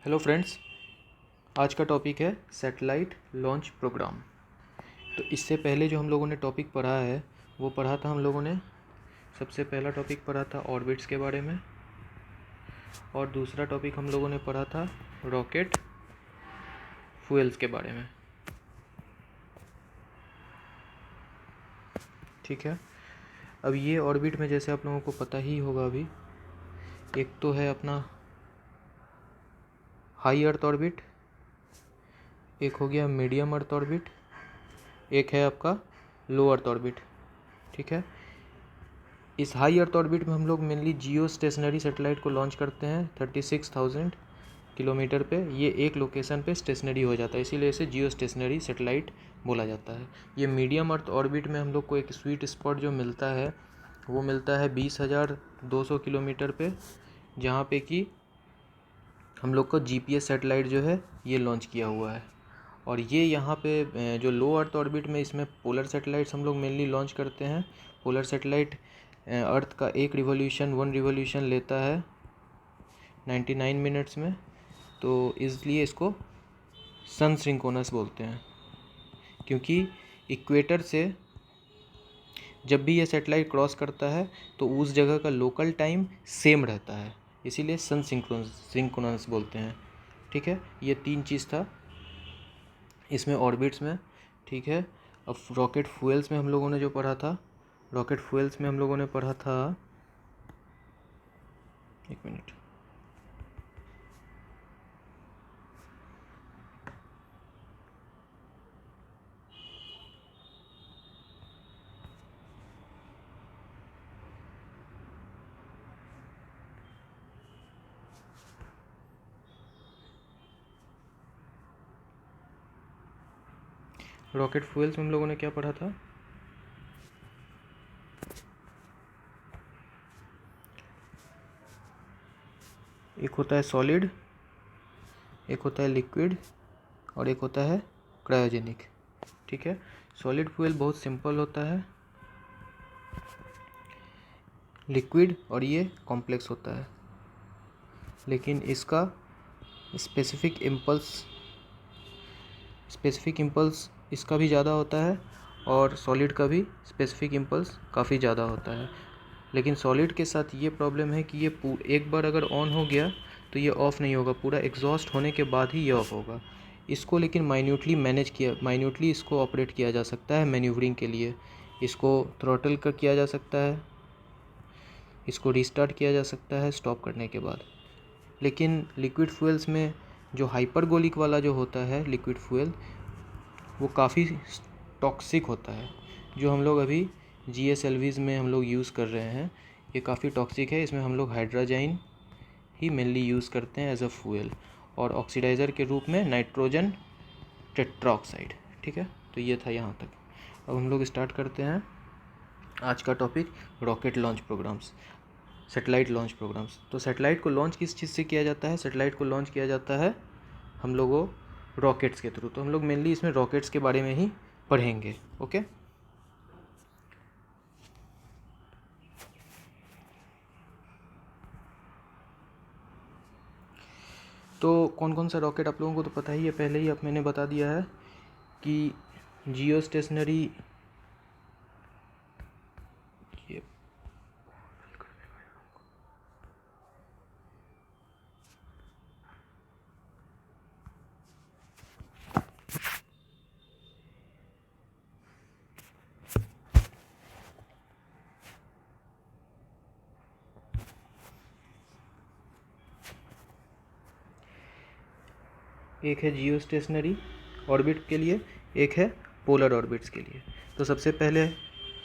Hello friends, आज का topic है सैटेलाइट लॉन्च प्रोग्राम। तो इससे पहले जो हम लोगों ने टॉपिक पढ़ा है वो पढ़ा था हम लोगों ने सबसे पहला टॉपिक पढ़ा था ऑर्बिट्स के बारे में, और दूसरा टॉपिक हम लोगों ने पढ़ा था रॉकेट फ्यूल्स के बारे में। ठीक है, अब ये ऑर्बिट में जैसे आप लोगों को पता ही होगा, अभी एक तो है अपना हाई अर्थ ऑर्बिट, एक हो गया मीडियम अर्थ ऑर्बिट, एक है आपका लो अर्थ ऑर्बिट। ठीक है, इस हाई अर्थ ऑर्बिट में हम लोग मेनली जियो स्टेशनरी सैटेलाइट को लॉन्च करते हैं 36,000 किलोमीटर पे। ये एक लोकेशन पे स्टेशनरी हो जाता है, इसीलिए इसे जियो स्टेशनरी सैटेलाइट बोला जाता है। ये मीडियम अर्थ ऑर्बिट में हम लोग को एक स्वीट स्पॉट जो मिलता है वो मिलता है 20,200 किलोमीटर पे, जहाँ पे कि हम लोग को जीपीएस सैटेलाइट जो है ये लॉन्च किया हुआ है। और ये यहाँ पे जो लो अर्थ ऑर्बिट में इसमें पोलर सैटेलाइट्स हम लोग मेनली लॉन्च करते हैं। पोलर सैटेलाइट अर्थ का एक रिवोल्यूशन लेता है 99 मिनट्स में, तो इसलिए इसको सन सिंक्रोनस बोलते हैं, क्योंकि इक्वेटर से जब भी ये सैटेलाइट क्रॉस करता है तो उस जगह का लोकल टाइम सेम रहता है, इसीलिए सन सिंक्रोनस बोलते हैं। ठीक है, ये तीन चीज़ था इसमें ऑर्बिट्स में। ठीक है, अब रॉकेट फ्यूल्स में हम लोगों ने जो पढ़ा था, रॉकेट फ्यूल्स में हम लोगों ने पढ़ा था, एक मिनट, रॉकेट फ्यूल्स में हम लोगों ने क्या पढ़ा था, एक होता है सॉलिड, एक होता है लिक्विड, और एक होता है क्रायोजेनिक। ठीक है, सॉलिड फ्यूल बहुत सिंपल होता है, लिक्विड और ये कॉम्प्लेक्स होता है, लेकिन इसका स्पेसिफिक इम्पल्स इसका भी ज़्यादा होता है, और सॉलिड का भी स्पेसिफिक इम्पल्स काफ़ी ज़्यादा होता है। लेकिन सॉलिड के साथ ये प्रॉब्लम है कि ये एक बार अगर ऑन हो गया तो ये ऑफ़ नहीं होगा, पूरा एग्जॉस्ट होने के बाद ही ये ऑफ़ होगा। इसको लेकिन माइन्यूटली इसको ऑपरेट किया जा सकता है मैन्यूवरिंग के लिए। इसको थ्रॉटल का किया जा सकता है, इसको रिस्टार्ट किया जा सकता है स्टॉप करने के बाद। लेकिन लिक्विड फ्यूल्स में जो हाइपरगोलिक वाला जो होता है लिक्विड फ्यूल, वो काफ़ी टॉक्सिक होता है। जो हम लोग अभी GSLVs में हम लोग यूज़ कर रहे हैं ये काफ़ी टॉक्सिक है। इसमें हम लोग हाइड्रोजन ही मेनली यूज़ करते हैं एज अ फ्यूल, और ऑक्सीडाइज़र के रूप में नाइट्रोजन टेट्राऑक्साइड। ठीक है, तो ये था यहाँ तक। अब हम लोग स्टार्ट करते हैं आज का topic, rocket launch programs, satellite launch programs. तो सैटेलाइट को लॉन्च किस चीज़ से किया जाता है, सैटेलाइट को लॉन्च किया जाता है हम लोगों रॉकेट्स के थ्रू। तो हम लोग मेनली इसमें रॉकेट्स के बारे में ही पढ़ेंगे। ओके, तो कौन कौन सा रॉकेट आप लोगों को तो पता ही है, पहले ही अब मैंने बता दिया है कि जियो स्टेशनरी, ये एक है जियो स्टेशनरी ऑर्बिट के लिए, एक है पोलर ऑर्बिट्स के लिए। तो सबसे पहले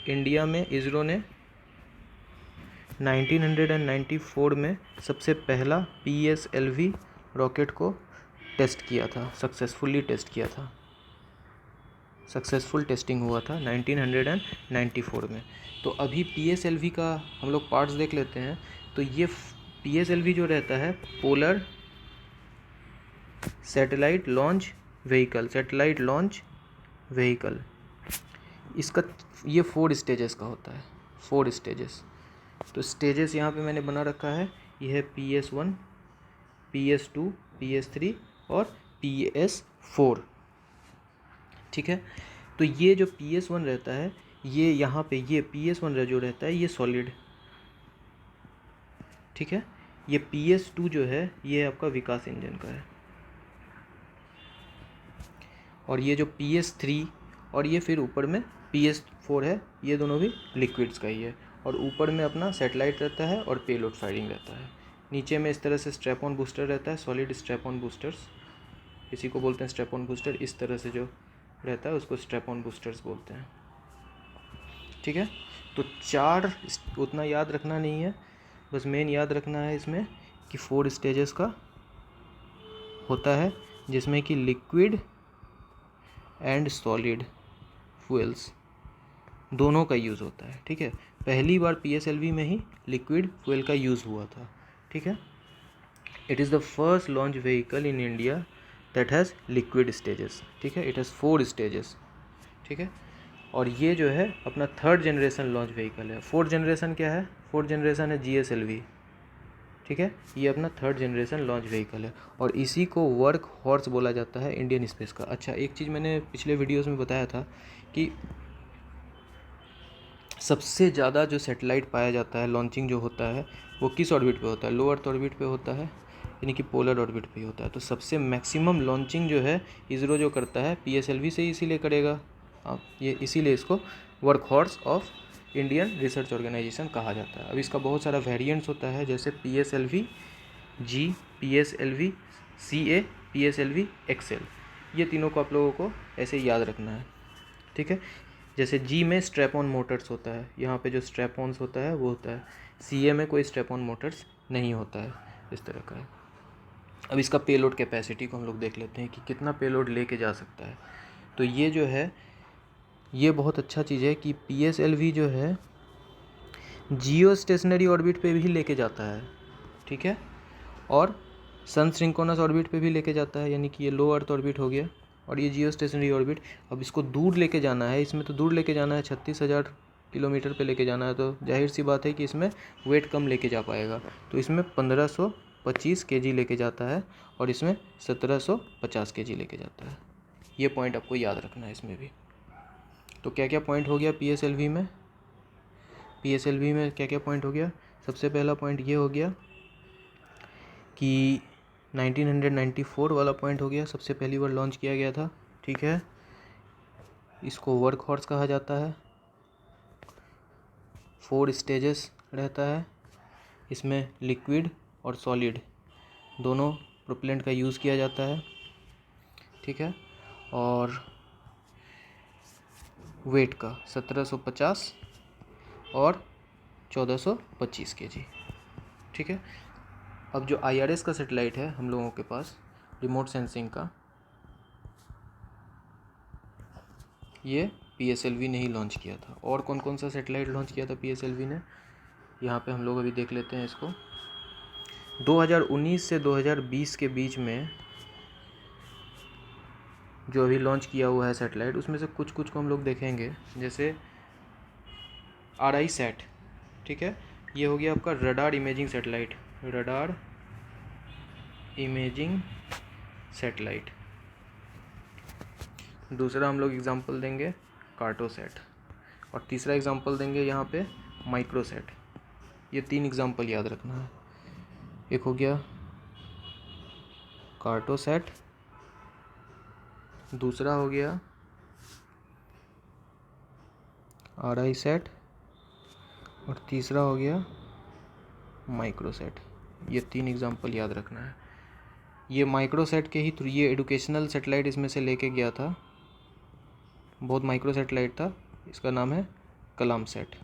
इंडिया में इसरो ने 1994 में सबसे पहला PSLV रॉकेट को टेस्ट किया था, सक्सेसफुल टेस्टिंग हुआ था 1994 में। तो अभी PSLV का हम लोग पार्ट्स देख लेते हैं। तो ये PSLV जो रहता है पोलर सैटेलाइट लॉन्च व्हीकल, इसका ये 4 स्टेजेस का होता है, 4 स्टेजेस। तो स्टेजेस यहाँ पे मैंने बना रखा है, ये है PS1, PS2, PS3 और PS4, ठीक है। तो ये जो PS1 रहता है, ये यहाँ पे ये PS1 जो रहता है ये सॉलिड, ठीक है। ये PS2 जो है ये आपका विकास इंजन का है, और ये जो PS3 और ये फिर ऊपर में PS4 है, ये दोनों भी लिक्विड्स का ही है। और ऊपर में अपना सेटेलाइट रहता है और पेलोड फायरिंग रहता है। नीचे में इस तरह से स्ट्रैप ऑन बूस्टर रहता है, सॉलिड स्ट्रैप ऑन बूस्टर्स, इसी को बोलते हैं स्ट्रैप ऑन बूस्टर। इस तरह से जो रहता है उसको स्ट्रैप ऑन बूस्टर्स बोलते हैं, ठीक है। तो 4 उतना याद रखना नहीं है, बस मेन याद रखना है इसमें कि 4 स्टेजेस का होता है, जिसमें कि लिक्विड एंड सॉलिड फ्यूल्स दोनों का यूज़ होता है, ठीक है। पहली बार PSLV में ही लिक्विड फ्यूल का यूज़ हुआ था, ठीक है। It is the first launch vehicle in India that has liquid stages, ठीक है। इट हैज़ 4 स्टेजेस, ठीक है। और ये जो है अपना 3rd जनरेशन लॉन्च व्हीकल है। 4th जनरेशन क्या है? 4th जनरेशन है GSLV, ठीक है। ये अपना 3rd जनरेशन लॉन्च व्हीकल है, और इसी को वर्क हॉर्स बोला जाता है इंडियन स्पेस का। अच्छा, एक चीज़ मैंने पिछले वीडियोस में बताया था कि सबसे ज़्यादा जो सैटेलाइट पाया जाता है, लॉन्चिंग जो होता है वो किस ऑर्बिट पे होता है? लो अर्थ ऑर्बिट पे होता है, यानी कि पोलर ऑर्बिट पे होता है। तो सबसे मैक्सिमम लॉन्चिंग जो है इसरो जो करता है PSLV से ही इसीलिए करेगा आप, ये इसीलिए इसको workhorse of Indian research organisation कहा जाता है। अब इसका बहुत सारा वेरिएंट्स होता है, जैसे PSLV G, PSLV CA, PSLV XL, ये तीनों को आप लोगों को ऐसे याद रखना है, ठीक है। जैसे G में स्ट्रैप ऑन मोटर्स होता है, यहाँ पे जो स्ट्रैप ऑन्स होता है वो होता है। CA में कोई स्ट्रैप ऑन मोटर्स नहीं होता है, इस तरह का है। अब इसका पेलोड कैपेसिटी को हम लोग देख लेते हैं कि कितना पेलोड लेके जा सकता है। तो ये जो है ये बहुत अच्छा चीज़ है कि PSLV जो है जियो स्टेशनरी ऑर्बिट पे भी लेके जाता है, ठीक है, और सन सिंक्रोनस ऑर्बिट पे भी लेके जाता है, यानी कि ये लो अर्थ ऑर्बिट हो गया और ये जियो स्टेशनरी ऑर्बिट। अब इसको दूर लेके जाना है, इसमें तो दूर लेके जाना है, 36,000 किलोमीटर पे लेके जाना है, तो जाहिर सी बात है कि इसमें वेट कम लेके जा पाएगा। तो इसमें 1525 kg लेके जाता है और इसमें 1750 kg लेके जाता है। ये पॉइंट आपको याद रखना है इसमें भी। तो क्या क्या पॉइंट हो गया PSLV में? PSLV में क्या क्या पॉइंट हो गया? सबसे पहला पॉइंट ये हो गया कि 1994 वाला पॉइंट हो गया, सबसे पहली बार लॉन्च किया गया था, ठीक है। इसको वर्क हॉर्स कहा जाता है। 4 स्टेजेस रहता है, इसमें लिक्विड और सॉलिड दोनों प्रोपेलेंट का यूज़ किया जाता है, ठीक है। और वेट का 1750 और 1425 kg, ठीक है। अब जो IRS का सेटेलाइट है हम लोगों के पास, रिमोट सेंसिंग का, ये PSLV ने ही लॉन्च किया था। और कौन कौन सा सेटेलाइट लॉन्च किया था PSLV ने, यहाँ पे हम लोग अभी देख लेते हैं इसको। 2019 से 2020 के बीच में जो अभी लॉन्च किया हुआ है सेटेलाइट, उसमें से कुछ कुछ को हम लोग देखेंगे। जैसे RISAT, ठीक है, ये हो गया आपका radar imaging satellite, radar imaging satellite. दूसरा हम लोग एग्जांपल देंगे कार्टोसैट, और तीसरा एग्जांपल देंगे यहाँ पे माइक्रोसैट। ये 3 एग्जांपल याद रखना है। एक हो गया कार्टोसैट, दूसरा हो गया RISAT, और तीसरा हो गया माइक्रोसैट। ये 3 एग्जांपल याद रखना है। ये माइक्रोसैट के ही थ्रू, ये एडुकेशनल सेटेलाइट इसमें से लेके गया था, बहुत माइक्रो सेटेलाइट था, इसका नाम है कलामसैट,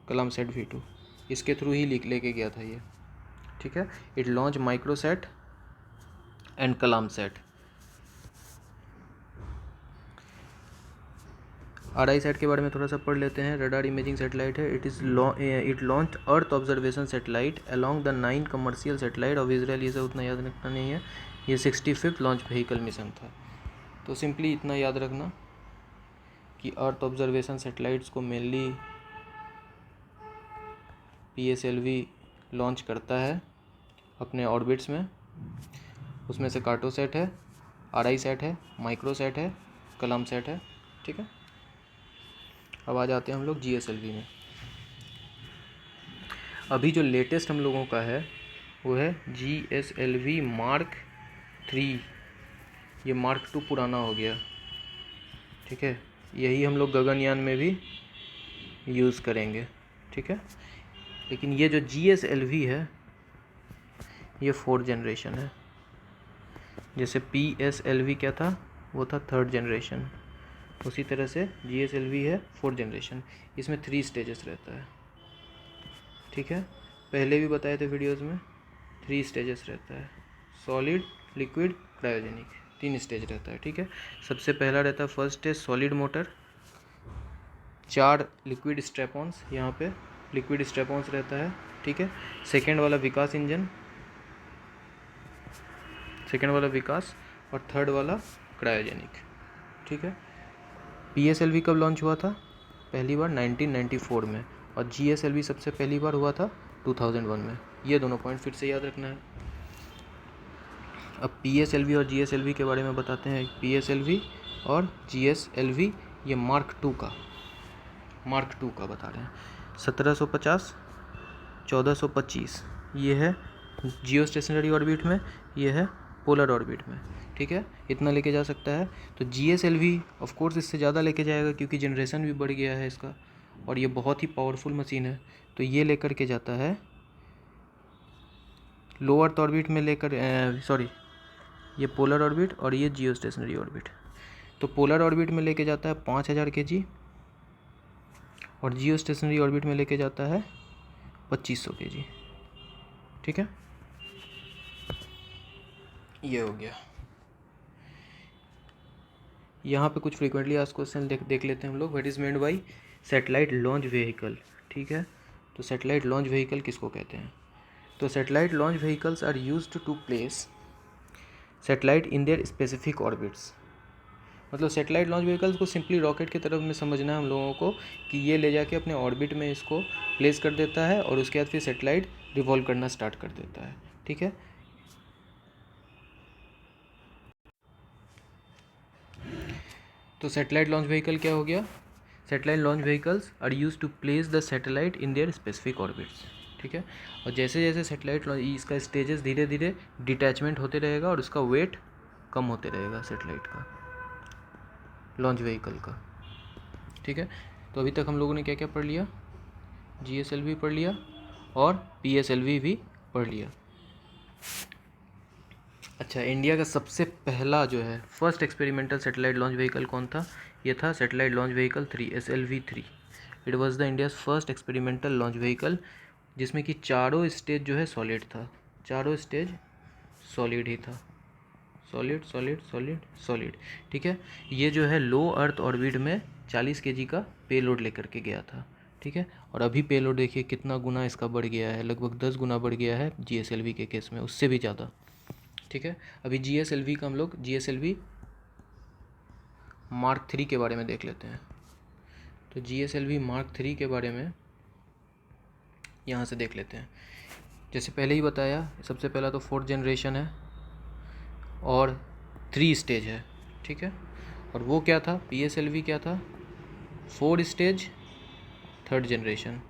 कलामसैट V2, इसके थ्रू ही लेके गया था ये, ठीक है। It launch Microsat and Kalamsat. RISAT के बारे में थोड़ा सा पढ़ लेते हैं। रडार इमेजिंग सेटेलाइट है। It launch earth observation satellite along the 9 commercial satellite of Israel. ये सब उतना याद रखना नहीं है, ये 65th लॉन्च व्हीकल मिशन था। तो सिंपली इतना याद रखना कि अर्थ ऑब्जर्वेशन सेटेलाइट्स को मेनली PSLV लॉन्च करता है अपने ऑर्बिट्स में, उसमें से कार्टोसैट है, आरआई सैट है, माइक्रोसैट है, कलाम सैट है। ठीक है, अब आ जाते हैं हम लोग जीएसएलवी में। अभी जो लेटेस्ट हम लोगों का है वो है जीएसएलवी मार्क 3। ये मार्क 2 पुराना हो गया। ठीक है, यही हम लोग गगनयान में भी यूज़ करेंगे। ठीक है, लेकिन ये जो जीएसएलवी है ये 4th जनरेशन है। जैसे पीएसएलवी क्या था, वो था 3rd जनरेशन, उसी तरह से जीएसएलवी है 4th जनरेशन। इसमें 3 स्टेजेस रहता है। ठीक है, पहले भी बताए थे वीडियोस में, 3 स्टेजेस रहता है, सॉलिड, लिक्विड, क्रायोजेनिक, 3 स्टेज रहता है। ठीक है, सबसे पहला रहता है first stage solid motor, 4 liquid strapons, यहाँ पे लिक्विड स्ट्रैपॉन्स रहता है। ठीक है, सेकेंड वाला विकास इंजन, सेकेंड वाला विकास, और थर्ड वाला क्रायोजेनिक। ठीक है, पीएसएलवी कब लॉन्च हुआ था? पहली बार 1994 में, और जीएसएलवी सबसे पहली बार हुआ था 2001 में। ये दोनों पॉइंट फिर से याद रखना है। अब पीएसएलवी और जीएसएलवी के बारे में बताते हैं। पीएसएलवी और जीएसएलवी ये मार्क 2 का बता रहे हैं। 1750, 1425 ये है जियो स्टेशनरी ऑर्बिट में, ये है पोलर ऑर्बिट में। ठीक है, इतना लेके जा सकता है। तो जीएसएलवी ऑफ कोर्स इससे ज़्यादा लेके जाएगा क्योंकि जनरेशन भी बढ़ गया है इसका, और ये बहुत ही पावरफुल मशीन है। तो ये लेकर के जाता है लो अर्थ ऑर्बिट में ये पोलर ऑर्बिट और ये जियो स्टेशनरी ऑर्बिट। तो पोलर ऑर्बिट में लेके जाता है 5000 kg, और जियो स्टेशनरी ऑर्बिट में लेके जाता है 2500 kg। ठीक है, ये हो गया। यहाँ पे कुछ फ्रीक्वेंटली आस्क्ड क्वेश्चन देख लेते हैं हम लोग। What is meant by satellite launch vehicle? ठीक है, तो सैटेलाइट लॉन्च व्हीकल किसको कहते हैं? तो satellite launch vehicles are used to place satellite in their specific orbits. मतलब सैटेलाइट लॉन्च व्हीकल्स को सिंपली रॉकेट की तरफ में समझना है हम लोगों को कि ये ले जाके अपने ऑर्बिट में इसको प्लेस कर देता है, और उसके बाद फिर सैटेलाइट रिवॉल्व करना स्टार्ट कर देता है। ठीक है, तो सैटेलाइट लॉन्च व्हीकल क्या हो गया? Satellite launch vehicles are use to place the satellite in their specific orbits. ठीक है, और जैसे जैसे सैटेलाइट इसका स्टेजेस धीरे धीरे डिटैचमेंट होते रहेगा और उसका वेट कम होते रहेगा सैटेलाइट का, लॉन्च व्हीकल का। ठीक है, तो अभी तक हम लोगों ने क्या क्या पढ़ लिया? जीएसएलवी पढ़ लिया और पीएसएलवी भी पढ़ लिया। अच्छा, इंडिया का सबसे पहला जो है first experimental satellite launch vehicle कौन था? ये था satellite launch vehicle 3, SLV-3। It was the India's first experimental launch vehicle, जिसमें कि चारों स्टेज जो है सॉलिड था, चारों स्टेज सॉलिड ही था, सॉलिड सॉलिड सॉलिड सॉलिड। ठीक है, ये जो है लो अर्थ ऑर्बिट में 40 kg का पेलोड लेकर के गया था। ठीक है, और अभी पेलोड देखिए कितना गुना इसका बढ़ गया है, लगभग 10 गुना बढ़ गया है जीएसएलवी के केस में, उससे भी ज़्यादा। ठीक है, अभी जीएसएलवी का हम लोग जीएसएलवी मार्क 3 के बारे में देख लेते हैं। तो जीएसएलवी मार्क 3 के बारे में यहाँ से देख लेते हैं। जैसे पहले ही बताया, सबसे पहला तो 4th जनरेशन है और 3 स्टेज है। ठीक है, और वो क्या था? पीएसएलवी क्या था? 4 स्टेज 3rd जनरेशन।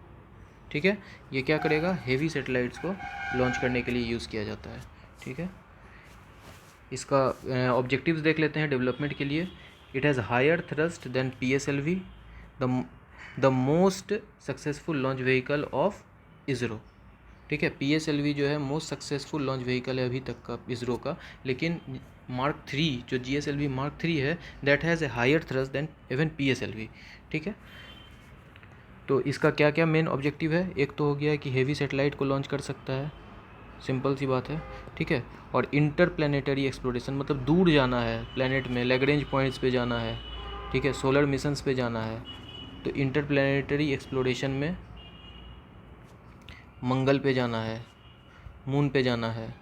ठीक है, ये क्या करेगा? हेवी सैटेलाइट्स को लॉन्च करने के लिए यूज़ किया जाता है। ठीक है, इसका ऑब्जेक्टिव्स देख लेते हैं डेवलपमेंट के लिए। It has higher thrust than PSLV, the most successful launch vehicle of ISRO. ठीक है, पीएसएलवी जो है मोस्ट सक्सेसफुल लॉन्च व्हीकल है अभी तक का इसरो का, लेकिन मार्क 3 जो जीएसएलवी मार्क 3 है, that has a higher thrust than even PSLV. ठीक है, तो इसका क्या क्या मेन ऑब्जेक्टिव है? एक तो हो गया कि हेवी सैटेलाइट को लॉन्च कर सकता है, सिंपल सी बात है। ठीक है, और इंटर प्लानिटरी एक्सप्लोरेशन, मतलब दूर जाना है प्लैनेट में, लैग्रेंज पॉइंट्स पे जाना है। ठीक है, सोलर मिशंस पे जाना है, तो इंटर प्लानिटरी एक्सप्लोरेशन में मंगल पे जाना है, मून पे जाना है।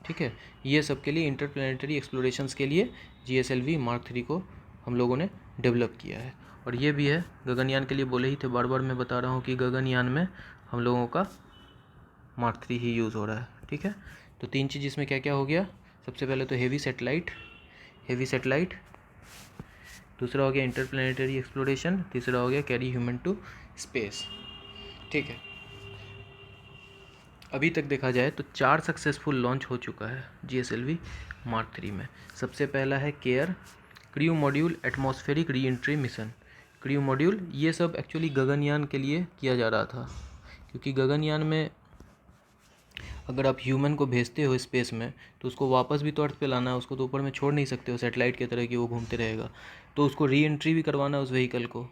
ठीक है, ये सब के लिए इंटर प्लानिटरी एक्सप्लोरेशंस के लिए जीएसएलवी मार्क 3 को हम लोगों ने डेवलप किया है। और ये भी है गगनयान के लिए, बोले ही थे, बार बार मैं बता रहा हूँ कि गगनयान में हम लोगों का मार्क 3 ही यूज़ हो रहा है। ठीक है, तो 3 चीज़ इसमें क्या क्या हो गया? सबसे पहले तो हेवी सेटेलाइट, दूसरा हो गया इंटरप्लैनेटरी एक्सप्लोरेशन, तीसरा हो गया कैरी ह्यूमन टू स्पेस। ठीक है, अभी तक देखा जाए तो 4 सक्सेसफुल लॉन्च हो चुका है GSLV Mark 3 में। सबसे पहला है care crew module atmospheric re entry mission. Crew module ये सब एक्चुअली गगनयान के लिए किया जा रहा था, क्योंकि गगनयान में अगर आप ह्यूमन को भेजते हो स्पेस में तो उसको वापस भी तो अर्थ पे लाना है, उसको तो ऊपर में छोड़ नहीं सकते हो सैटेलाइट की तरह कि वो घूमते रहेगा। तो उसको री एंट्री भी करवाना है, उस व्हीकल को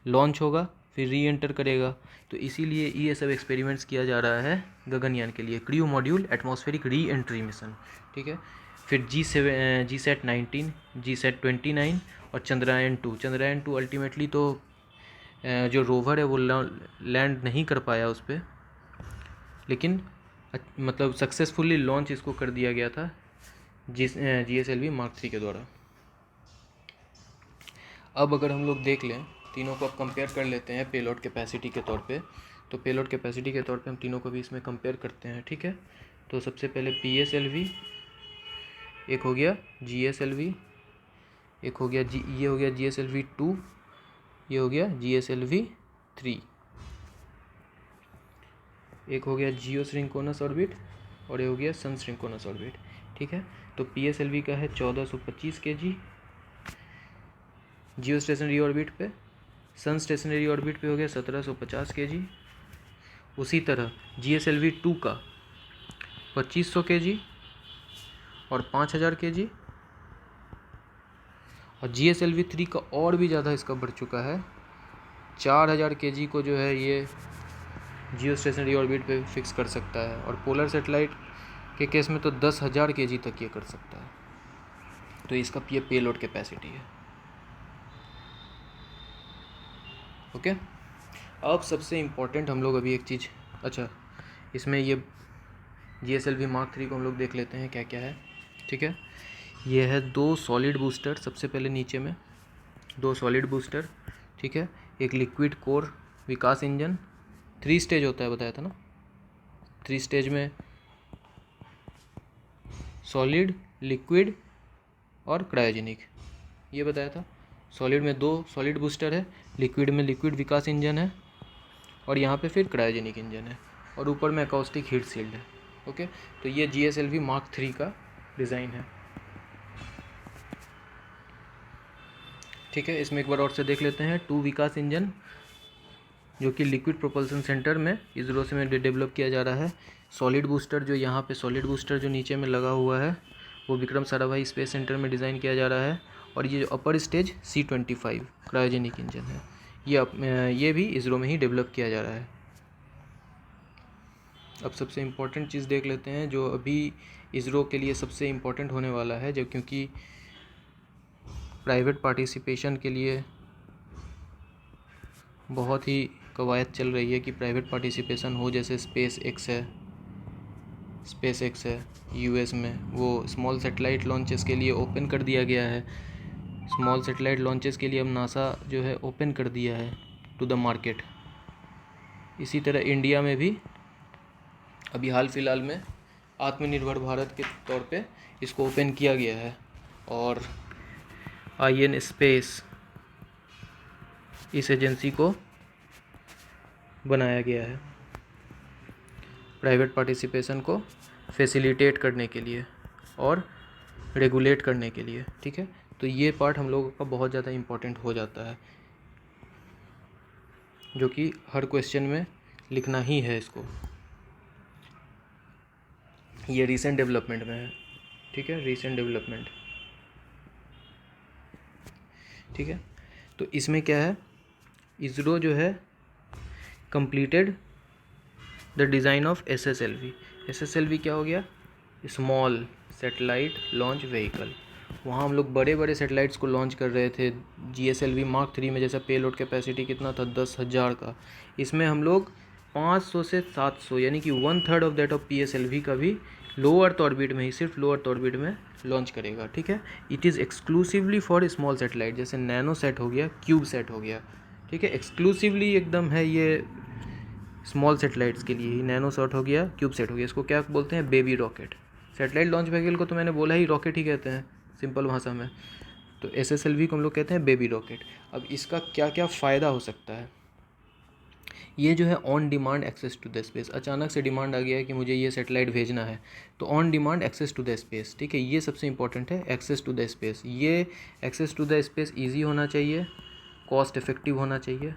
लॉन्च होगा फिर री एंटर करेगा। तो इसीलिए ये सब एक्सपेरिमेंट्स किया जा रहा है गगनयान के लिए, crew module atmospheric re entry mission. ठीक है, फिर GSAT 19, GSAT 29 और चंद्रयान 2। चंद्रयान 2 अल्टीमेटली तो जो रोवर है वो लैंड नहीं कर पाया उस पर, लेकिन मतलब सक्सेसफुली लॉन्च इसको कर दिया गया था GSLV Mark 3 के द्वारा। अब अगर हम लोग देख लें तीनों को अब कंपेयर कर लेते हैं पेलोड कैपेसिटी के तौर पे, तो पेलोड कैपेसिटी के तौर पे हम तीनों को भी इसमें कंपेयर करते हैं। ठीक है, तो सबसे पहले PSLV, एक हो गया GSLV, एक हो गया ये हो गया GSLV 2, ये हो गया GSLV 3, एक हो गया जियो सिंक्रोनस ऑर्बिट और ये हो गया सन सिंक्रोनस ऑर्बिट। ठीक है, तो PSLV का है 1425 kg जियो स्टेशनरी ऑर्बिट पे, सन स्टेशनरी ऑर्बिट पे हो गया 1750 kg। उसी तरह GSLV 2 का 2500 kg और 5000 kg, और GSLV 3 का और भी ज़्यादा इसका बढ़ चुका है, 4000 kg को जो है ये जियो स्टेशनरी ऑर्बिट पे फिक्स कर सकता है, और पोलर सेटेलाइट के केस में तो 10,000 kg तक ये कर सकता है। तो इसका ये पेलोड कैपेसिटी है। ओके, अब सबसे इम्पोर्टेंट हम लोग अभी एक चीज़, अच्छा इसमें ये GSLV Mark 3 को हम लोग देख लेते हैं क्या क्या है। ठीक है, ये है 2 सॉलिड बूस्टर, सबसे पहले नीचे में 2 सॉलिड बूस्टर। ठीक है, एक लिक्विड कोर विकास इंजन, 3 स्टेज होता है बताया था ना, 3 स्टेज में सॉलिड, लिक्विड और क्रायोजेनिक, ये बताया था। सॉलिड में 2 सॉलिड बूस्टर है, लिक्विड में लिक्विड विकास इंजन है, और यहाँ पे फिर क्रायोजेनिक इंजन है, और ऊपर में अकॉस्टिक हीट सील्ड है। ओके, तो ये GSLV Mark 3 का डिज़ाइन है। ठीक है, इसमें एक बार और से देख लेते हैं। 2 विकास इंजन जो कि लिक्विड प्रोपल्सन सेंटर में इसरो से डेवलप किया जा रहा है। सॉलिड बूस्टर जो यहाँ पे सॉलिड बूस्टर जो नीचे में लगा हुआ है वो विक्रम साराभाई स्पेस सेंटर में डिज़ाइन किया जा रहा है, और ये जो upper stage C-25 cryogenic engine है ये भी इसरो में ही डेवलप किया जा रहा है। अब सबसे इम्पोर्टेंट चीज़ देख लेते हैं जो अभी इसरो के लिए सबसे इम्पोर्टेंट होने वाला है, जब क्योंकि प्राइवेट पार्टिसिपेशन के लिए बहुत ही कवायद चल रही है कि प्राइवेट पार्टिसिपेशन हो। जैसे स्पेस एक्स है US में, वो स्मॉल सेटेलाइट लॉन्चेस के लिए ओपन कर दिया गया है। स्मॉल सेटेलाइट लॉन्चेस के लिए अब नासा जो है ओपन कर दिया है टू द मार्केट। इसी तरह इंडिया में भी अभी हाल फिलहाल में आत्मनिर्भर भारत के तौर पे इसको ओपन किया गया है, और IN स्पेस इस एजेंसी को बनाया गया है प्राइवेट पार्टिसिपेशन को फैसिलिटेट करने के लिए और रेगुलेट करने के लिए। ठीक है, तो ये पार्ट हम लोगों का बहुत ज़्यादा इम्पोर्टेंट हो जाता है, जो कि हर क्वेश्चन में लिखना ही है इसको। ये रीसेंट डेवलपमेंट में है। ठीक है, रीसेंट डेवलपमेंट। ठीक है, तो इसमें क्या है, इसरो जो है completed the design of SSLV क्या हो गया, स्मॉल सेटेलाइट लॉन्च व्हीकल। वहाँ हम लोग बड़े बड़े सेटेलाइट्स को लॉन्च कर रहे थे। GSLV Mark 3 में जैसा पेलोड कैपेसिटी कितना था 10,000 का, इसमें हम लोग 500 से 700 यानी कि 1/3 ऑफ दैट ऑफ PSLV का भी लो अर्थ ऑर्बिट में ही, सिर्फ लो अर्थ ऑर्बिट में लॉन्च करेगा। ठीक है, it is exclusively for small satellite, जैसे नैनो सेट हो गया, क्यूब सेट हो गया। ठीक है, एक्सक्लूसिवली एकदम है ये स्मॉल सेटेलाइट्स के लिए ही। नैनो सेट हो गया, क्यूब सेट हो गया, इसको क्या बोलते हैं, baby rocket. Satellite launch vehicle को तो मैंने बोला ही रॉकेट ही कहते हैं सिंपल भाषा में। तो SSLV को हम लोग कहते हैं बेबी रॉकेट। अब इसका क्या क्या फ़ायदा हो सकता है, ये जो है on demand access to the space. अचानक से डिमांड आ गया है कि मुझे ये सैटेलाइट भेजना है, तो on demand access to the space, ठीक है, ये सबसे इंपॉर्टेंट है, एक्सेस टू द स्पेस। ये access to the space easy होना चाहिए, कॉस्ट इफेक्टिव होना चाहिए,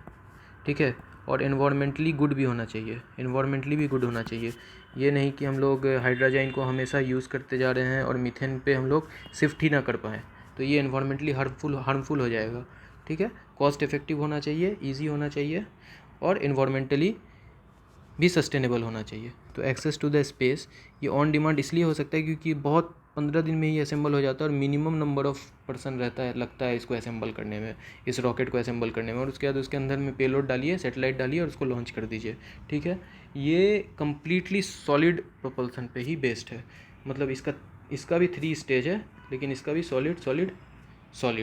ठीक है, और एनवायरमेंटली गुड भी होना चाहिए, एनवायरमेंटली भी गुड होना चाहिए। ये नहीं कि हम लोग हाइड्रोजन को हमेशा यूज़ करते जा रहे हैं और मीथेन पे हम लोग शिफ्ट ही ना कर पाएँ, तो ये एनवायरमेंटली हार्मफुल हो जाएगा, ठीक है। कॉस्ट इफेक्टिव होना चाहिए, ईजी होना चाहिए, और एनवायरमेंटली भी सस्टेनेबल होना चाहिए। तो एक्सेस टू द स्पेस ये ऑन डिमांड इसलिए हो सकता है क्योंकि बहुत 15 दिन में ही असेंबल हो जाता है, और मिनिमम नंबर ऑफ पर्सन लगता है इसको असेंबल करने में, इस रॉकेट को असेंबल करने में, और उसके बाद उसके अंदर में पेलोड डालिए, सैटेलाइट डालिए और उसको लॉन्च कर दीजिए, ठीक है। ये कम्प्लीटली सॉलिड प्रोपल्सन पे ही बेस्ड है, मतलब इसका भी 3 स्टेज है, लेकिन इसका भी सॉलिड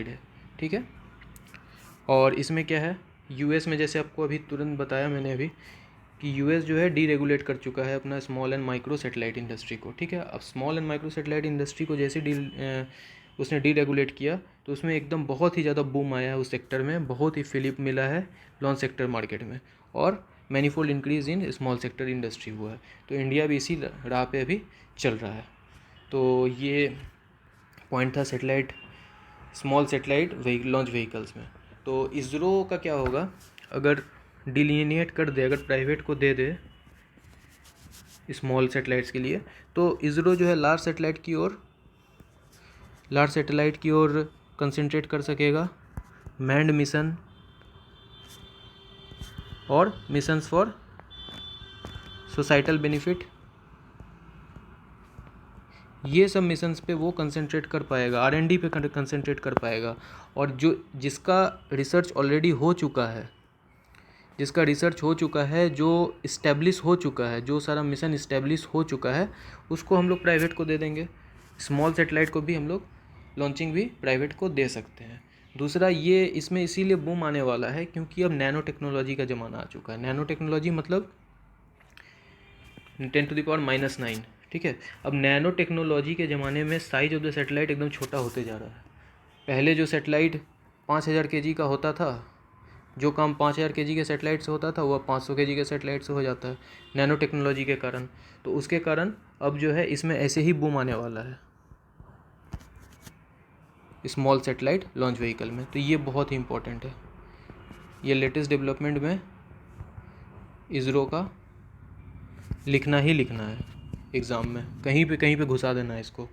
है, ठीक है। और इसमें क्या है, यूएस में जैसे आपको अभी तुरंत बताया मैंने अभी कि यूएस जो है डीरेगुलेट कर चुका है अपना small and micro satellite industry को, ठीक है। अब small and micro satellite industry को जैसे उसने डीरेगुलेट किया, तो उसमें एकदम बहुत ही ज़्यादा बूम आया है उस सेक्टर में, बहुत ही फिलिप मिला है लॉन्च सेक्टर मार्केट में, और manifold increase in small sector industry हुआ है। तो इंडिया भी इसी राह पे अभी चल रहा है। तो ये पॉइंट था स्मॉल सैटेलाइट लॉन्च व्हीकल्स में। तो इसरो का क्या होगा, अगर डिलीनिएट कर दे, अगर प्राइवेट को दे दे स्मॉल सैटेलाइट्स के लिए, तो इसरो जो है लार्ज सैटेलाइट की ओर कंसंट्रेट कर सकेगा, मैन्ड मिशन और मिशंस फॉर सोसाइटल बेनिफिट, ये सब मिशंस पे वो कंसंट्रेट कर पाएगा, R&D पे कंसंट्रेट कर पाएगा। और जिसका रिसर्च ऑलरेडी हो चुका है, जो इस्टेब्लिश हो चुका है, जो सारा मिशन इस्टेब्लिश हो चुका है, उसको हम लोग प्राइवेट को दे देंगे। स्मॉल सैटेलाइट को भी हम लोग लॉन्चिंग भी प्राइवेट को दे सकते हैं। दूसरा, ये इसमें इसीलिए बूम आने वाला है क्योंकि अब नैनो टेक्नोलॉजी का ज़माना आ चुका है। नैनो टेक्नोलॉजी मतलब 10⁻⁹, ठीक है। अब नैनो टेक्नोलॉजी के ज़माने में साइज ऑफ द सैटेलाइट एकदम छोटा होते जा रहा है। पहले जो सैटेलाइट 5000 kg का होता था, जो काम 5000 kg के सैटेलाइट से होता था, वो अब 500 kg के सैटेलाइट से हो जाता है नैनो टेक्नोलॉजी के कारण। तो उसके कारण अब जो है इसमें ऐसे ही बूम आने वाला है स्मॉल सैटेलाइट लॉन्च व्हीकल में। तो ये बहुत ही इंपॉर्टेंट है, ये लेटेस्ट डेवलपमेंट में इसरो का लिखना ही लिखना है एग्ज़ाम में, कहीं पे घुसा देना है इसको।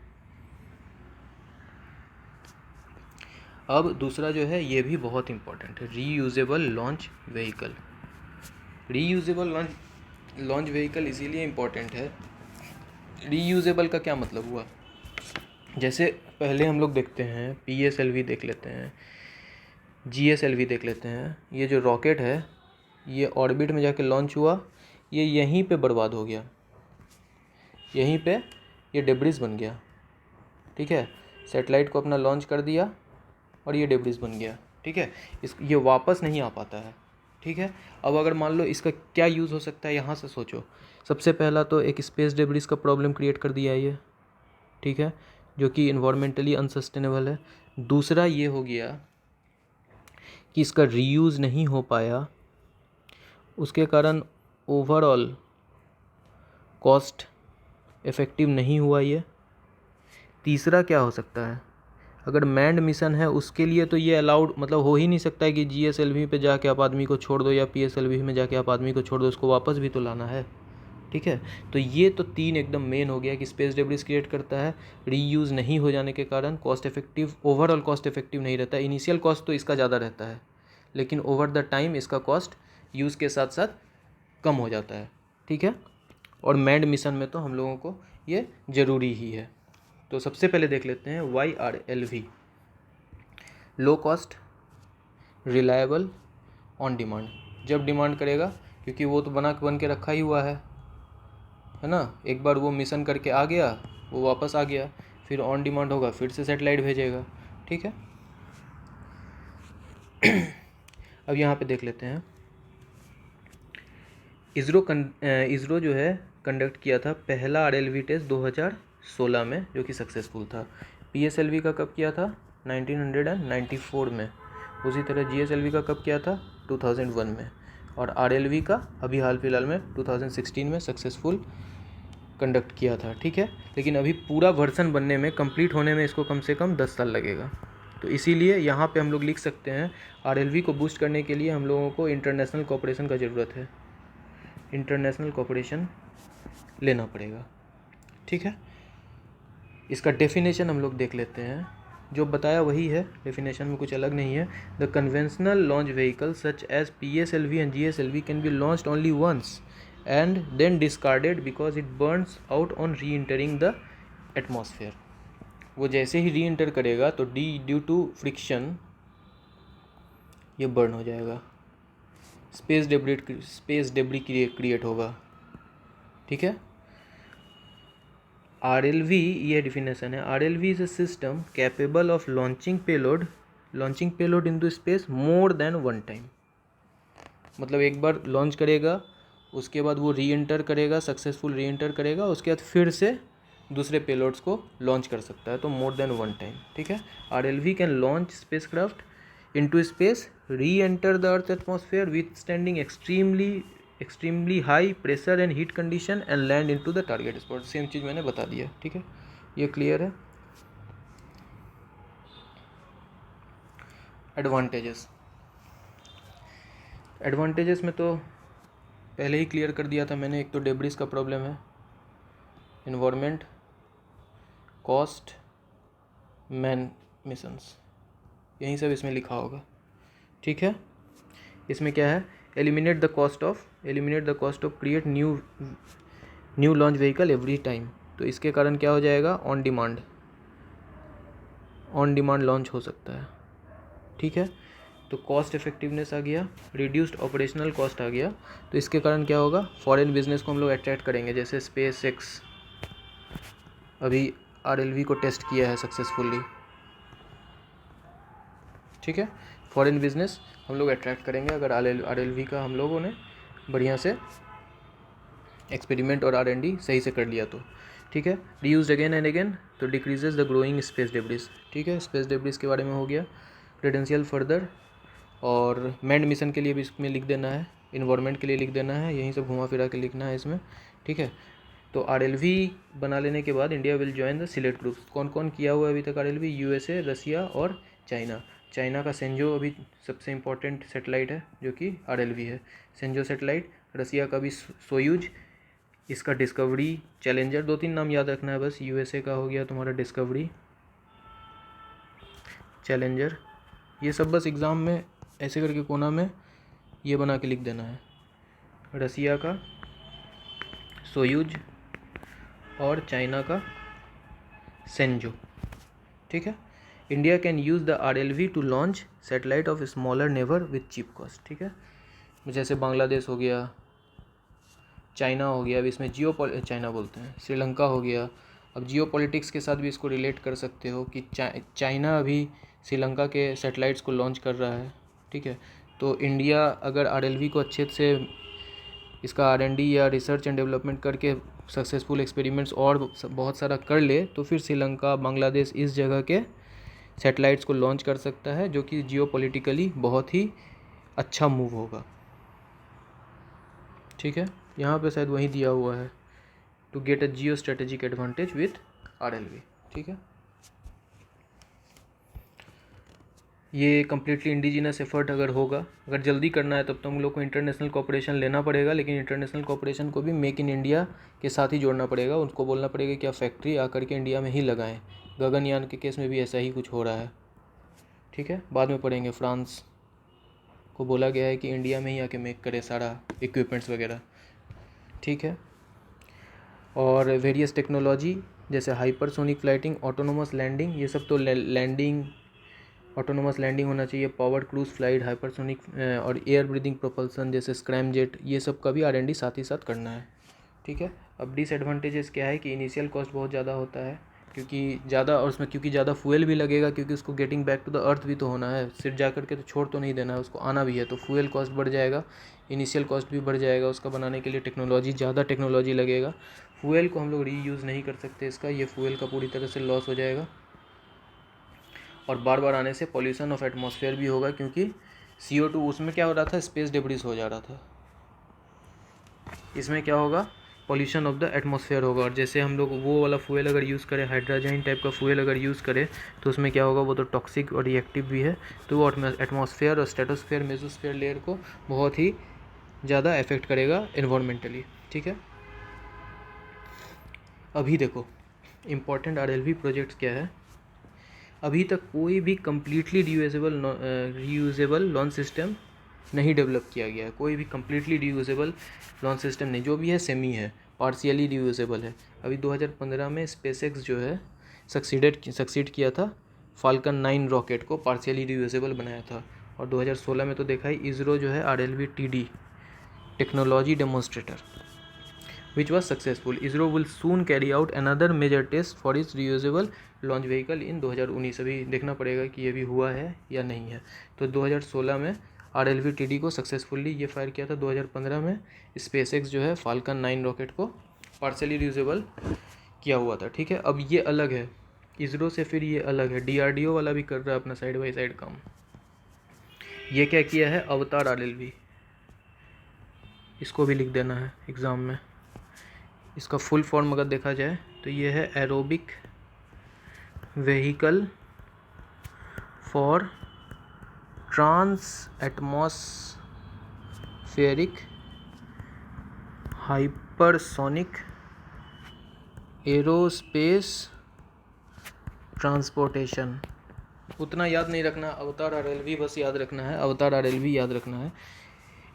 अब दूसरा जो है ये भी बहुत इंपॉर्टेंट है, reusable launch vehicle. Reusable launch vehicle इसीलिए इम्पॉर्टेंट है, रीयूजेबल का क्या मतलब हुआ, जैसे पहले हम लोग देखते हैं PSLV देख लेते हैं, GSLV देख लेते हैं। ये जो रॉकेट है ये ऑर्बिट में जाके लॉन्च हुआ, ये यहीं पे बर्बाद हो गया, यहीं पे ये डेब्रिस बन गया, ठीक है। सैटेलाइट को अपना लॉन्च कर दिया और ये डेब्रिस बन गया, ठीक है। ये वापस नहीं आ पाता है, ठीक है। अब अगर मान लो इसका क्या यूज़ हो सकता है, यहाँ से सोचो। सबसे पहला तो एक स्पेस डेब्रिस का प्रॉब्लम क्रिएट कर दिया है ये, ठीक है, जो कि इन्वायरमेंटली अनसस्टेनेबल है। दूसरा ये हो गया कि इसका रीयूज़ नहीं हो पाया, उसके कारण ओवरऑल कॉस्ट इफ़ेक्टिव नहीं हुआ ये। तीसरा क्या हो सकता है, अगर मैन्ड मिशन है उसके लिए तो ये अलाउड मतलब हो ही नहीं सकता है कि GSLV पे जाके आप आदमी को छोड़ दो या PSLV में जाके आप आदमी को छोड़ दो, उसको वापस भी तो लाना है, ठीक है। तो ये तो 3 एकदम मेन हो गया कि स्पेस डेब्रिस क्रिएट करता है, रीयूज़ नहीं हो जाने के कारण ओवरऑल कॉस्ट इफेक्टिव नहीं रहता है। इनिशियल कॉस्ट तो इसका ज़्यादा रहता है, लेकिन ओवर द टाइम इसका कॉस्ट यूज़ के साथ साथ कम हो जाता है, ठीक है। और मैन्ड मिशन में तो हम लोगों को ये ज़रूरी ही है। तो सबसे पहले देख लेते हैं YRLV, low cost, reliable, on demand. जब डिमांड करेगा, क्योंकि वो तो बन के रखा ही हुआ है ना, एक बार वो मिशन करके आ गया, वो वापस आ गया, फिर ऑन डिमांड होगा, फिर से सैटेलाइट भेजेगा, ठीक है। अब यहाँ पे देख लेते हैं, इसरो जो है कंडक्ट किया था पहला RLV टेस्ट 1916 में, जो कि सक्सेसफुल था। PSLV का कब किया था? 1994 में। उसी तरह GSLV का कब किया था? 2001 में। और RLV का अभी हाल फिलहाल में 2016 में सक्सेसफुल कंडक्ट किया था। ठीक है, लेकिन अभी पूरा वर्जन बनने में, कंप्लीट होने में इसको कम से कम 10 साल लगेगा। तो इसीलिए यहाँ पे हम लोग लिख सकते हैं RLV को बूस्ट करने के लिए हम लोगों को इंटरनेशनल कोऑपरेशन का ज़रूरत है, इंटरनेशनल कोऑपरेशन लेना पड़ेगा। ठीक है, इसका डेफिनेशन हम लोग देख लेते हैं। जो बताया वही है, डेफिनेशन में कुछ अलग नहीं है। The conventional launch vehicle such as PSLV and GSLV can be launched only once and then discarded because it burns out on reentering the atmosphere. वो जैसे ही री एंटर करेगा तो ड्यू टू फ्रिक्शन ये burn हो जाएगा, space debris create होगा। ठीक है, RLV, ये डिफिनेशन है। RLV is a system capable of launching payload into space more than one time. मतलब एक बार लॉन्च करेगा, उसके बाद वो री एंटर करेगा, सक्सेसफुल री एंटर करेगा, उसके बाद फिर से दूसरे पेलोड्स को लॉन्च कर सकता है, तो मोर देन वन टाइम। ठीक है, RLV can launch spacecraft into space, reenter the earth atmosphere withstanding extremely high pressure and heat condition and land into the target spot. Same चीज़ मैंने बता दिया। ठीक है, ये क्लियर है। एडवांटेजेस में तो पहले ही क्लियर कर दिया था मैंने। एक तो डेब्रिस का प्रॉब्लम है, इन्वायरमेंट, कॉस्ट, मैन मिशंस, यही सब इसमें लिखा होगा। ठीक है, इसमें क्या है? Eliminate the cost of create new launch vehicle every time. तो इसके कारण क्या हो जाएगा? ऑन डिमांड लॉन्च हो सकता है। ठीक है, तो कॉस्ट इफेक्टिवनेस आ गया, रिड्यूस्ड ऑपरेशनल कॉस्ट आ गया। तो इसके कारण क्या होगा? फॉरेन बिजनेस को हम लोग अट्रैक्ट करेंगे। जैसे SpaceX अभी RLV को टेस्ट किया है सक्सेसफुली। ठीक है, फॉरेन बिजनेस हम लोग अट्रैक्ट करेंगे अगर RLV का हम लोगों ने बढ़िया से एक्सपेरिमेंट और R&D सही से कर लिया तो। ठीक है, रीयूज्ड अगेन एंड अगेन तो decreases the growing space debris. ठीक है, स्पेस डेब्रिस के बारे में हो गया। क्रेडेंशियल फर्दर और मैंड मिशन के लिए भी इसमें लिख देना है, इन्वायरमेंट के लिए लिख देना है, यहीं सब घुमा फिरा के लिखना है इसमें। ठीक है, तो RLV बना लेने के बाद India will join the select groups. कौन कौन किया हुआ है अभी तक RLV? USA, रसिया और चाइना का सेंजो अभी सबसे इम्पोर्टेंट सेटेलाइट है जो कि RLV है, सेंजो सेटेलाइट। रसिया का भी सोयूज, इसका डिस्कवरी, चैलेंजर, 2-3 नाम याद रखना है बस। USA का हो गया तुम्हारा डिस्कवरी, चैलेंजर, ये सब बस एग्ज़ाम में ऐसे करके कोना में ये बना के लिख देना है। रसिया का सोयूज और चाइना का सेंजो। ठीक है, India can use the RLV to launch satellite of smaller neighbour with cheap cost. ठीक है, जैसे बांग्लादेश हो गया, चाइना हो गया, अब इसमें चाइना बोलते हैं, श्रीलंका हो गया। अब जियो पॉलिटिक्स के साथ भी इसको रिलेट कर सकते हो कि चाइना अभी श्रीलंका के सैटेलाइट्स को लॉन्च कर रहा है। ठीक है, तो इंडिया अगर RLV को अच्छे से इसका R&D या रिसर्च एंड डेवलपमेंट करके सक्सेसफुल एक्सपेरिमेंट्स और बहुत सारा कर ले तो फिर श्रीलंका, बांग्लादेश इस जगह के सैटेलाइट्स को लॉन्च कर सकता है, जो कि जियो पॉलिटिकली बहुत ही अच्छा मूव होगा। ठीक है, यहाँ पे शायद वही दिया हुआ है, to get a geostrategic advantage with RLV। ठीक है, ये कम्प्लीटली इंडिजिनस एफर्ट अगर होगा, अगर जल्दी करना है तब तो हम लोग को इंटरनेशनल कोऑपरेशन लेना पड़ेगा, लेकिन इंटरनेशनल कोऑपरेशन को भी मेक इन इंडिया के साथ ही जोड़ना पड़ेगा। उनको बोलना पड़ेगा कि आप फैक्ट्री आकर के इंडिया में ही लगाएं। गगनयान के केस में भी ऐसा ही कुछ हो रहा है। ठीक है, बाद में पढ़ेंगे। फ्रांस को बोला गया है कि इंडिया में ही आके मेक करे सारा इक्विपमेंट्स वगैरह। ठीक है, और वेरियस टेक्नोलॉजी जैसे हाइपरसोनिक फ्लाइटिंग, ऑटोनोमस लैंडिंग, ये सब तो ऑटोनोमस लैंडिंग होना चाहिए, पावर क्रूज फ्लाइट, हाइपरसोनिक और एयर ब्रीदिंग प्रोपल्सन जैसे स्क्रैम जेट, ये सब का भी R&D साथ ही साथ करना है। ठीक है, अब डिसएडवांटेजेस क्या है कि इनिशियल कॉस्ट बहुत ज़्यादा होता है, क्योंकि ज़्यादा फ्यूल भी लगेगा, क्योंकि उसको getting back to the earth भी तो होना है, सिर्फ जा करके तो छोड़ तो नहीं देना है, उसको आना भी है, तो फ्यूल कॉस्ट बढ़ जाएगा, इनिशियल कॉस्ट भी बढ़ जाएगा, उसका बनाने के लिए ज़्यादा टेक्नोलॉजी लगेगा। फ्यूल को हम लोग रीयूज़ नहीं कर सकते इसका, ये फ्यूल का पूरी तरह से लॉस हो जाएगा और बार बार आने से पॉल्यूशन ऑफ एटमॉस्फेयर भी होगा, क्योंकि CO2 उसमें क्या हो रहा था, स्पेस डिब्रीज हो जा रहा था। इसमें क्या होगा, पॉल्यूशन ऑफ द एटमॉस्फेयर होगा। और जैसे हम लोग वो वाला फ्यूल अगर यूज़ करें, हाइड्रोजन टाइप का फ्यूल अगर यूज़ करें, तो उसमें क्या होगा, वो तो टॉक्सिक और रिएक्टिव भी है, तो वो एटमॉस्फेयर और स्ट्रेटोस्फेयर मेसोस्फेयर लेयर को बहुत ही ज़्यादा इफेक्ट करेगा इन्वायरमेंटली। ठीक है, अभी देखो इम्पॉर्टेंट RLV प्रोजेक्ट्स क्या है। अभी तक कोई भी कम्प्लीटली रीयूजेबल लॉन्च सिस्टम नहीं डेवलप किया गया है, कोई भी कम्प्लीटली रीयूजेबल लॉन्च सिस्टम नहीं, जो भी है सेमी है, पार्शियली रीयूजेबल है। अभी 2015 में स्पेसएक्स जो है सक्सीड किया था, फाल्कन 9 रॉकेट को पार्शियली रीयूजेबल बनाया था। और 2016 में तो देखा ही, इसरो जो है RLV TD technology demonstrator which was successful. ISRO will soon carry out another major test for its reusable launch vehicle in 2019। अभी देखना पड़ेगा कि ये भी हुआ है या नहीं है। तो 2016 में RLV TD को सक्सेसफुली ये फायर किया था, 2015 में स्पेसएक्स जो है फाल्कन 9 रॉकेट को पार्सली रियूजेबल किया हुआ था। ठीक है, अब ये अलग है इसरो से, फिर ये अलग है, DRDO वाला भी कर रहा है अपना साइड बाई साइड काम। ये क्या किया है, अवतार RLV, इसको भी लिख देना है एग्ज़ाम में। इसका फुल फॉर्म अगर देखा जाए तो ये है aerobic vehicle for transatmospheric hypersonic aerospace transportation. उतना याद नहीं रखना, अवतार RLV बस याद रखना है, अवतार RLV याद रखना है।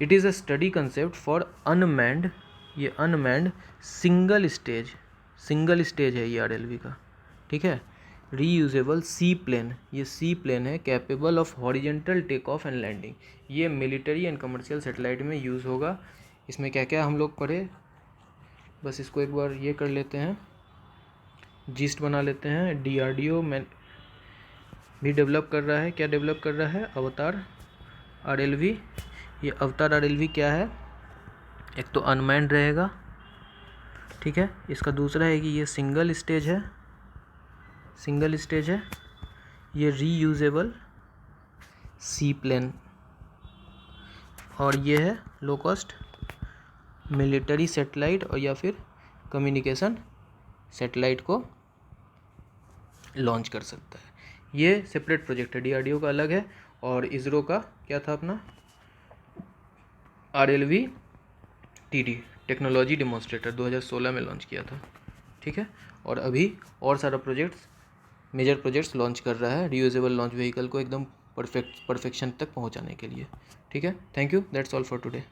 It is a study concept for unmanned, ये अनमैन्ड सिंगल स्टेज है ये RLV का। ठीक है, रीयूजेबल सी प्लेन, ये सी प्लेन है, capable of horizontal take off and landing. ये मिलिट्री एंड कमर्शियल सैटेलाइट में यूज़ होगा। इसमें क्या क्या हम लोग पढ़े, बस इसको एक बार ये कर लेते हैं, जिस्ट बना लेते हैं। DRDO में भी डेवलप कर रहा है, क्या डेवलप कर रहा है, अवतार RLV। ये अवतार RLV क्या है, एक तो अनमैन्ड रहेगा, ठीक है। इसका दूसरा है कि ये सिंगल स्टेज है, ये रीयूजेबल सी प्लेन, और ये है लो कॉस्ट मिलिट्री सैटेलाइट और या फिर कम्युनिकेशन सैटेलाइट को लॉन्च कर सकता है। ये सेपरेट प्रोजेक्ट है, DRDO का अलग है, और इसरो का क्या था अपना, RLV TD टेक्नोलॉजी डेमोन्स्ट्रेटर 2016 में लॉन्च किया था। ठीक है, और अभी और सारा मेजर प्रोजेक्ट्स लॉन्च कर रहा है रीयूजेबल लॉन्च व्हीकल को एकदम परफेक्शन तक पहुंचाने के लिए। ठीक है, thank you, that's all for today.